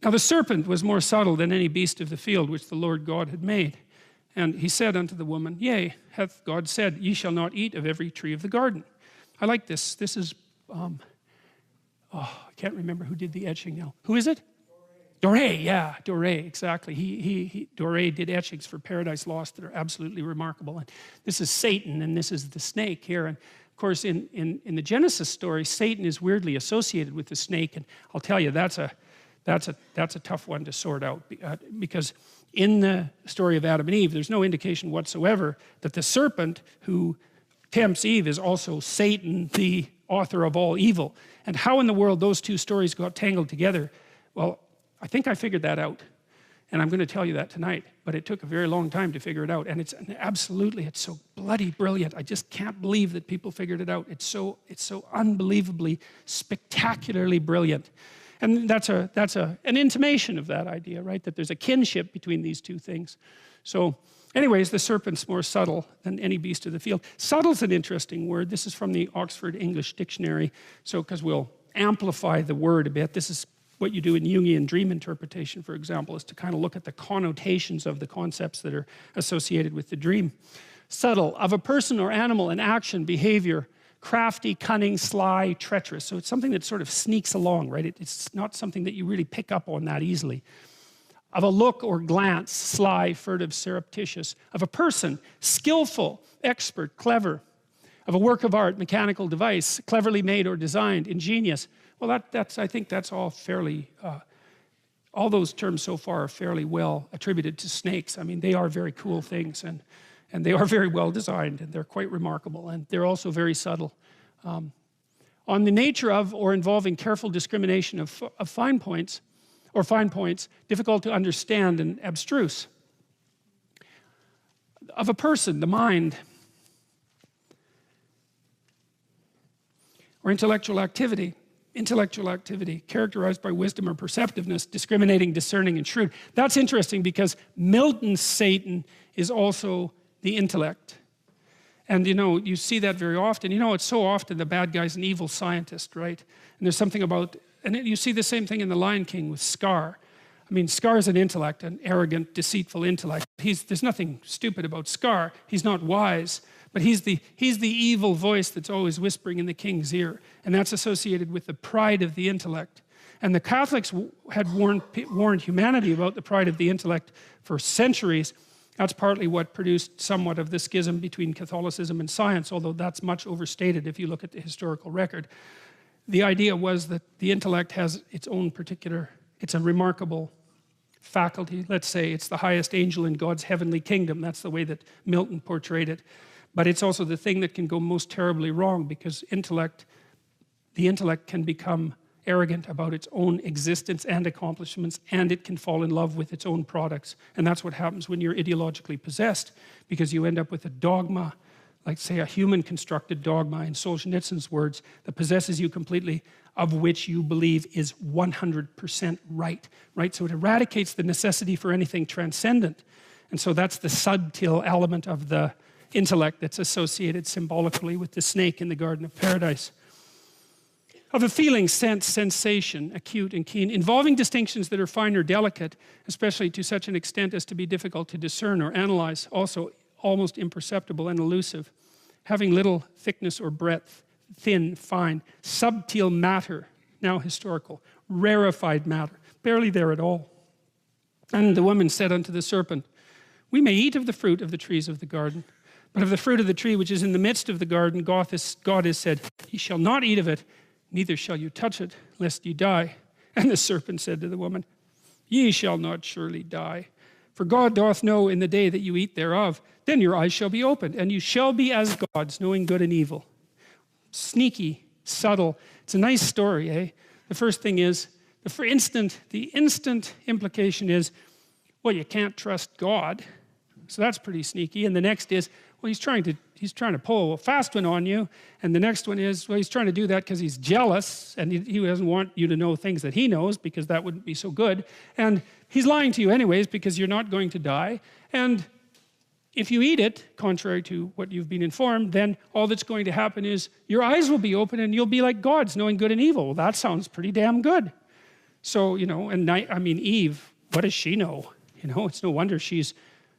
Now the serpent was more subtle than any beast of the field which the Lord God had made. And he said unto the woman, Yea, hath God said, Ye shall not eat of every tree of the garden. I like this. This is, I can't remember who did the etching now. Who is it? Doré, yeah, Doré, exactly. Doré did etchings for Paradise Lost that are absolutely remarkable. And this is Satan, and this is the snake here. And of course, in the Genesis story, Satan is weirdly associated with the snake. And I'll tell you, that's a tough one to sort out, because in the story of Adam and Eve, there's no indication whatsoever that the serpent who tempts Eve is also Satan, the author of all evil. And how in the world those two stories got tangled together, well, I think I figured that out, and I'm going to tell you that tonight, but it took a very long time to figure it out. And it's so bloody brilliant. I just can't believe that people figured it out. It's so unbelievably, spectacularly brilliant. And that's an intimation of that idea, right? That there's a kinship between these two things. So anyways, the serpent's more subtle than any beast of the field. Subtle's an interesting word. This is from the Oxford English Dictionary. So, because we'll amplify the word a bit, this is what you do in Jungian dream interpretation, for example, is to kind of look at the connotations of the concepts that are associated with the dream. Subtle, of a person or animal in action, behavior, crafty, cunning, sly, treacherous. So it's something that sort of sneaks along, right? It's not something that you really pick up on that easily. Of a look or glance, sly, furtive, surreptitious. Of a person, skillful, expert, clever. Of a work of art, mechanical device, cleverly made or designed, ingenious. Well, I think that's all fairly, all those terms so far are fairly well attributed to snakes. I mean, they are very cool things, and they are very well designed, and they're quite remarkable, and they're also very subtle. On the nature of or involving careful discrimination of fine points, difficult to understand and abstruse. Of a person, the mind, or intellectual activity characterized by wisdom or perceptiveness, discriminating, discerning, and shrewd. That's interesting because Milton's Satan is also the intellect. And you see that very often. It's so often the bad guy's an evil scientist, right? And there's something about, and you see the same thing in The Lion King with Scar. I mean, Scar is an intellect, an arrogant, deceitful intellect. There's nothing stupid about Scar. He's not wise. But he's the evil voice that's always whispering in the king's ear. And that's associated with the pride of the intellect. And the Catholics had warned humanity about the pride of the intellect for centuries. That's partly what produced somewhat of the schism between Catholicism and science, although that's much overstated if you look at the historical record. The idea was that the intellect has its own particular, it's a remarkable faculty. Let's say it's the highest angel in God's heavenly kingdom. That's the way that Milton portrayed it. But it's also the thing that can go most terribly wrong, because the intellect can become arrogant about its own existence and accomplishments, and it can fall in love with its own products. And that's what happens when you're ideologically possessed, because you end up with a dogma, like say a human constructed dogma in Solzhenitsyn's words, that possesses you completely, of which you believe is 100% right? So it eradicates the necessity for anything transcendent. And so that's the subtle element of the intellect that's associated symbolically with the snake in the Garden of Paradise. Of a feeling, sense, sensation, acute and keen, involving distinctions that are fine or delicate, especially to such an extent as to be difficult to discern or analyze, also almost imperceptible and elusive, having little thickness or breadth, thin, fine, subtle matter, now historical, rarefied matter, barely there at all. And the woman said unto the serpent, We may eat of the fruit of the trees of the garden, but of the fruit of the tree which is in the midst of the garden, God has said, Ye shall not eat of it, neither shall you touch it, lest ye die. And the serpent said to the woman, Ye shall not surely die. For God doth know in the day that you eat thereof, then your eyes shall be opened, and you shall be as gods, knowing good and evil. Sneaky, subtle. It's a nice story, eh? The first thing is, the instant implication is, well, you can't trust God. So that's pretty sneaky. And the next is, well, he's trying to pull a fast one on you. And the next one is, well, he's trying to do that because he's jealous, and he doesn't want you to know things that he knows, because that wouldn't be so good. And he's lying to you anyways, because you're not going to die. And if you eat it, contrary to what you've been informed, then all that's going to happen is your eyes will be open and you'll be like gods, knowing good and evil. Well, that sounds pretty damn good. So, you know, and I mean, Eve, what does she know? You know, it's no wonder she's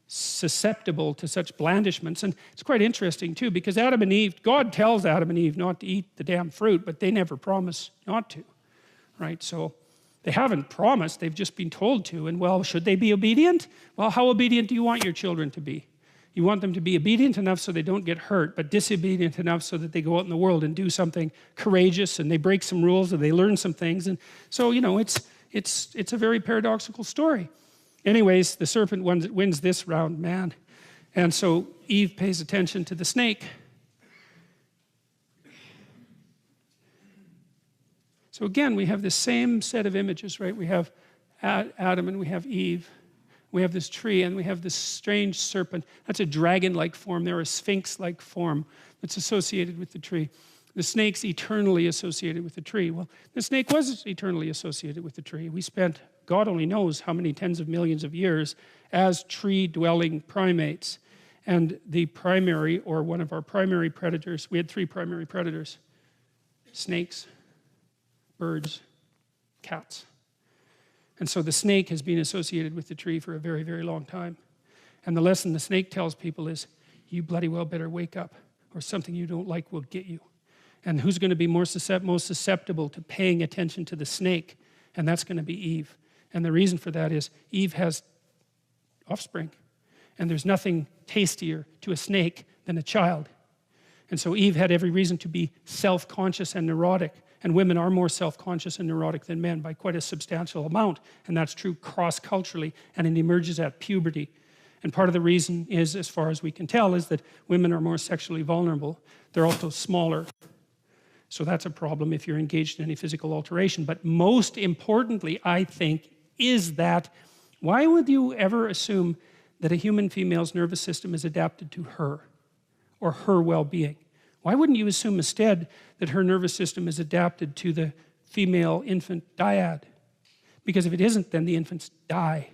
susceptible to such blandishments. And it's quite interesting too, because Adam and Eve, God tells Adam and Eve not to eat the damn fruit, but they never promise not to, right? So they haven't promised, they've just been told to. And well, should they be obedient? Well, how obedient do you want your children to be? You want them to be obedient enough so they don't get hurt, but disobedient enough so that they go out in the world and do something courageous, and they break some rules, and they learn some things. And so, you know, it's a very paradoxical story. Anyways, the serpent wins this round, man. And so Eve pays attention to the snake. So again, we have the same set of images, right? We have Adam and we have Eve. We have this tree and we have this strange serpent. That's a dragon-like form. They're a sphinx-like form that's associated with the tree. The snake's eternally associated with the tree. Well, the snake was eternally associated with the tree. We spent, God only knows how many tens of millions of years as tree-dwelling primates. And the primary, or one of our primary predators, we had 3 primary predators: snakes, birds, cats. And so the snake has been associated with the tree for a very, very long time. And the lesson the snake tells people is, you bloody well better wake up, or something you don't like will get you. And who's going to be most susceptible to paying attention to the snake? And that's going to be Eve. And the reason for that is Eve has offspring. And there's nothing tastier to a snake than a child. And so Eve had every reason to be self-conscious and neurotic. And women are more self-conscious and neurotic than men by quite a substantial amount. And that's true cross-culturally, and it emerges at puberty. And part of the reason is, as far as we can tell, is that women are more sexually vulnerable. They're also smaller. So that's a problem if you're engaged in any physical alteration. But most importantly, I think, is that why would you ever assume that a human female's nervous system is adapted to her or her well-being? Why wouldn't you assume instead that her nervous system is adapted to the female infant dyad? Because if it isn't, then the infants die.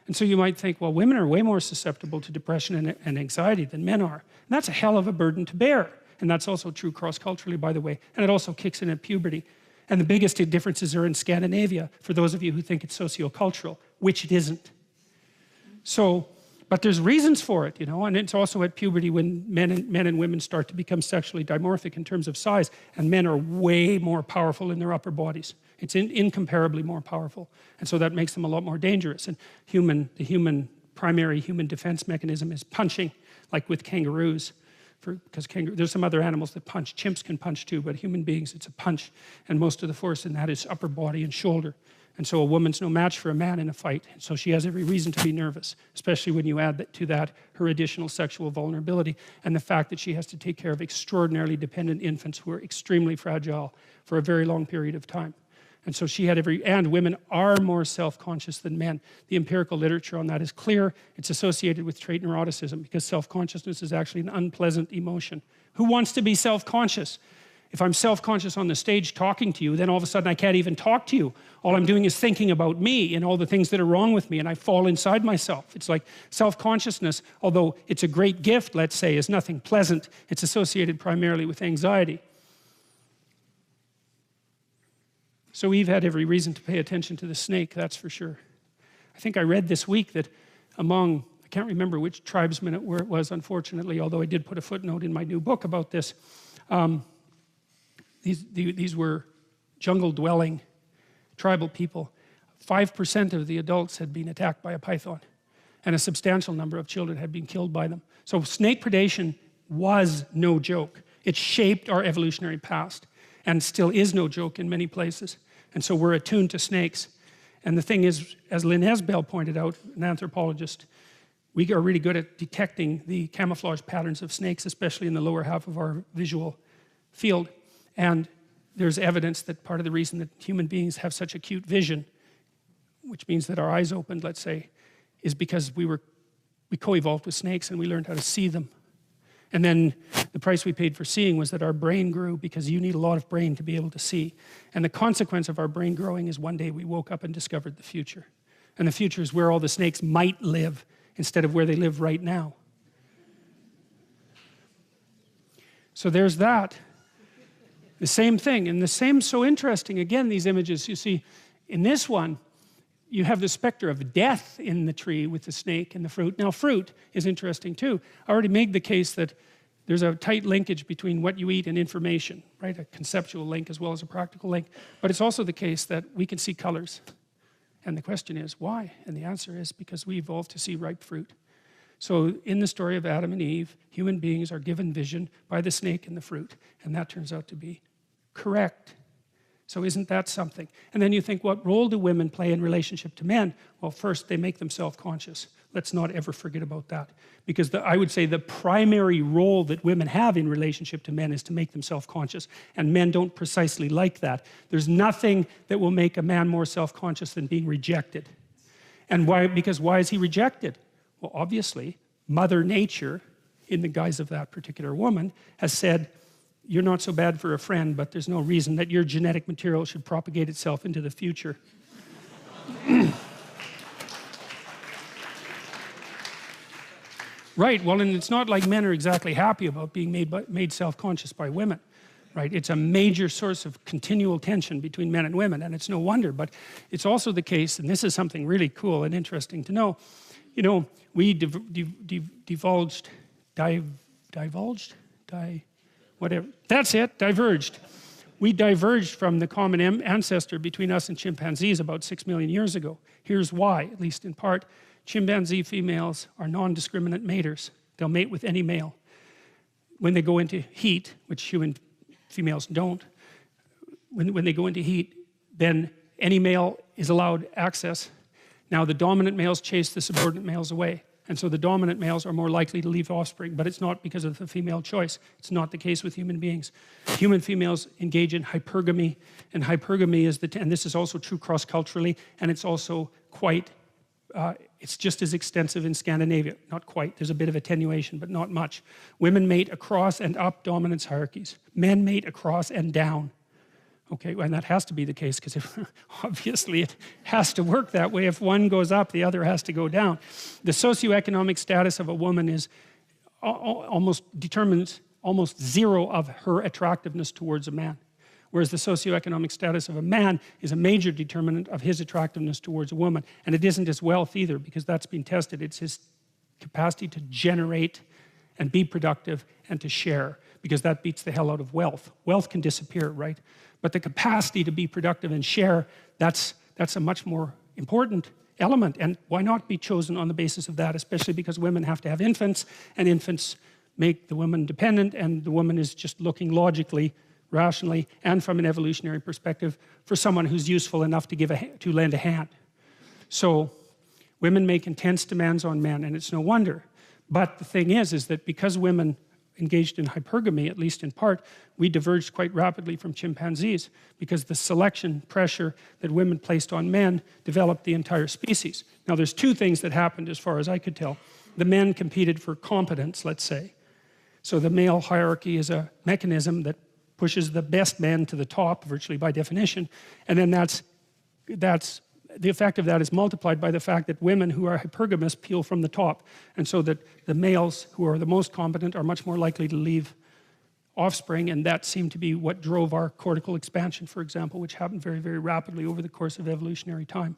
And so you might think, well, women are way more susceptible to depression and anxiety than men are. And that's a hell of a burden to bear. And that's also true cross-culturally, by the way. And it also kicks in at puberty. And the biggest differences are in Scandinavia, for those of you who think it's sociocultural, which it isn't. So, but there's reasons for it, you know, and it's also at puberty when men and women start to become sexually dimorphic in terms of size, and men are way more powerful in their upper bodies. It's incomparably more powerful. And so that makes them a lot more dangerous. And the primary human defense mechanism is punching, like with kangaroos. Because there's some other animals that punch. Chimps can punch too, but human beings, it's a punch. And most of the force in that is upper body and shoulder. And so a woman's no match for a man in a fight. And so she has every reason to be nervous, especially when you add to that her additional sexual vulnerability and the fact that she has to take care of extraordinarily dependent infants who are extremely fragile for a very long period of time. And so she had and women are more self-conscious than men. The empirical literature on that is clear. It's associated with trait neuroticism because self-consciousness is actually an unpleasant emotion. Who wants to be self-conscious? If I'm self-conscious on the stage talking to you, then all of a sudden I can't even talk to you. All I'm doing is thinking about me and all the things that are wrong with me, and I fall inside myself. It's like self-consciousness, although it's a great gift, let's say, is nothing pleasant. It's associated primarily with anxiety. So Eve had every reason to pay attention to the snake, that's for sure. I think I read this week that among, I can't remember which tribesmen it was, unfortunately, although I did put a footnote in my new book about this. These were jungle-dwelling tribal people. 5% of the adults had been attacked by a python, and a substantial number of children had been killed by them. So snake predation was no joke. It shaped our evolutionary past, and still is no joke in many places. And so we're attuned to snakes. And the thing is, as Lynn Hesbell pointed out, an anthropologist, we are really good at detecting the camouflage patterns of snakes, especially in the lower half of our visual field. And there's evidence that part of the reason that human beings have such acute vision, which means that our eyes opened, let's say, is because we co-evolved with snakes and we learned how to see them. And then the price we paid for seeing was that our brain grew, because you need a lot of brain to be able to see. And the consequence of our brain growing is one day we woke up and discovered the future. And the future is where all the snakes might live instead of where they live right now. So there's that. The same thing, and the same, so interesting, again, these images, you see, In this one, you have the specter of death in the tree with the snake and the fruit. Now, fruit is interesting too. I already made the case that there's a tight linkage between what you eat and information, right? A conceptual link as well as a practical link. But it's also the case that we can see colors. And the question is, why? And the answer is because we evolved to see ripe fruit. So in the story of Adam and Eve, human beings are given vision by the snake and the fruit. And that turns out to be correct. So isn't that something? And then you think, what role do women play in relationship to men? Well, first, they make them self-conscious. Let's not ever forget about that. Because I would say the primary role that women have in relationship to men is to make them self-conscious. And men don't precisely like that. There's nothing that will make a man more self-conscious than being rejected. And why? Because why is he rejected? Well, obviously, Mother Nature, in the guise of that particular woman, has said, you're not so bad for a friend, but there's no reason that your genetic material should propagate itself into the future. Right, well, and it's not like men are exactly happy about being made self-conscious by women, right? It's a major source of continual tension between men and women, and it's no wonder. But it's also the case, and this is something really cool and interesting to know, you know, we diverged, we diverged from the common ancestor between us and chimpanzees about 6 million years ago. Here's why, at least in part. Chimpanzee females are non-discriminate maters. They'll mate with any male. When they go into heat, which human females don't, when they go into heat, then any male is allowed access. Now the dominant males chase the subordinate males away. And so the dominant males are more likely to leave offspring, but it's not because of the female choice. It's not the case with human beings. Human females engage in hypergamy, and hypergamy is and this is also true cross-culturally, and it's also quite, it's just as extensive in Scandinavia. Not quite, there's a bit of attenuation, but not much. Women mate across and up dominance hierarchies. Men mate across and down. Okay, and that has to be the case because obviously it has to work that way. If one goes up, the other has to go down. The socioeconomic status of a woman is determines almost zero of her attractiveness towards a man. Whereas the socioeconomic status of a man is a major determinant of his attractiveness towards a woman. And it isn't his wealth either, because that's been tested. It's his capacity to generate and be productive and to share, because that beats the hell out of wealth. Wealth can disappear, right? But the capacity to be productive and share, that's a much more important element. And why not be chosen on the basis of that, especially because women have to have infants, and infants make the woman dependent, and the woman is just looking logically, rationally, and from an evolutionary perspective for someone who's useful enough to lend a hand. So women make intense demands on men, and it's no wonder. But the thing is that because women engaged in hypergamy, at least in part, we diverged quite rapidly from chimpanzees, because the selection pressure that women placed on men developed the entire species. Now there's two things that happened as far as I could tell. The men competed for competence, let's say. So the male hierarchy is a mechanism that pushes the best men to the top, virtually by definition, and then that's the effect of that is multiplied by the fact that women who are hypergamous peel from the top, and so that the males who are the most competent are much more likely to leave offspring, and that seemed to be what drove our cortical expansion, for example, which happened very, very rapidly over the course of evolutionary time.